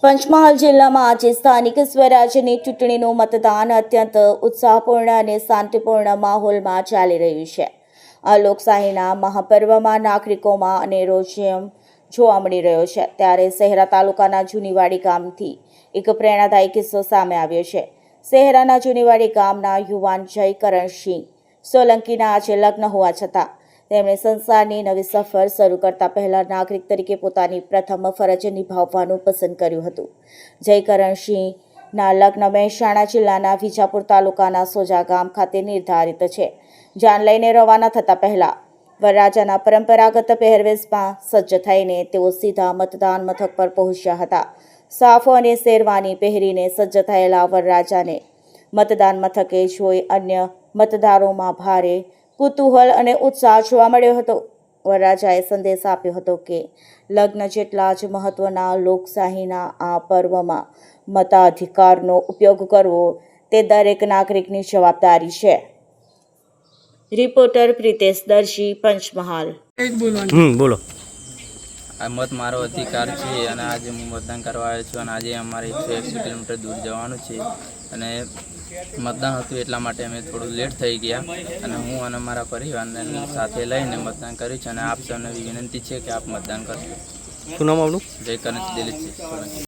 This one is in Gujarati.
પંચમહાલ જિલ્લામાં આજે સ્થાનિક સ્વરાજ્યની ચૂંટણીનું મતદાન અત્યંત ઉત્સાહપૂર્ણ અને શાંતિપૂર્ણ માહોલમાં ચાલી રહ્યું છે। આ લોકશાહીના મહાપર્વમાં નાગરિકોમાં અને રોજેમ જોવા મળી રહ્યો છે। ત્યારે શહેરા તાલુકાના જૂનીવાડી ગામથી એક પ્રેરણાદાયી કિસ્સો સામે આવ્યો છે। શહેરાના જૂનીવાડી ગામના યુવાન જય કરણસિંહ સોલંકીના આજે લગ્ન હોવા છતાં તેમણે સંસારની નવી સફર શરૂ કરતા પહેલા નાગરિક તરીકે પોતાની પ્રથમ ફરજ નિભાવવાનું પસંદ કર્યું હતું। જય કરણસિંહના લગ્ન મહેસાણા જિલ્લાના વિજાપુર તાલુકાના સોજા ગામ ખાતે નિર્ધારિત છે। જાન લઈને રવાના થતા પહેલા વરરાજાના પરંપરાગત પહેરવેશમાં સજ્જ થઈને તેઓ સીધા મતદાન મથક પર પહોંચ્યા હતા। સાફો અને શેરવાની પહેરીને સજ્જ થયેલા વરરાજાને મતદાન મથકે જોઈ અન્ય મતદારોમાં ભારે કુતૂહલ અને ઉત્સાહ જોવા મળ્યો હતો। વરરાજાએ સંદેશ આપ્યો હતો કે લગ્ન જેટલા જ મહત્વના લોકશાહીના આ પર્વમાં મતાધિકારનો ઉપયોગ કરવો તે દરેક નાગરિકની જવાબદારી છે। રિપોર્ટર પ્રિતેશ દરજી, પંચમહાલ। બોલો। આ મત મારો અધિકાર છે અને આજે હું મતદાન કરવા આવ્યો છું અને આજે અમારે 180 કિલોમીટર દૂર જવાનું છે અને મતદાન હતું એટલા માટે અમે થોડું લેટ થઈ ગયા અને હું અને મારા પરિવારને સાથે લઈને મતદાન કર્યું છે અને આપ સૌને વિનંતી છે કે આપ મતદાન કરશો। શું નામ આપનું? જય કરણસિંહ દિલીપસિંહ સોલંકી।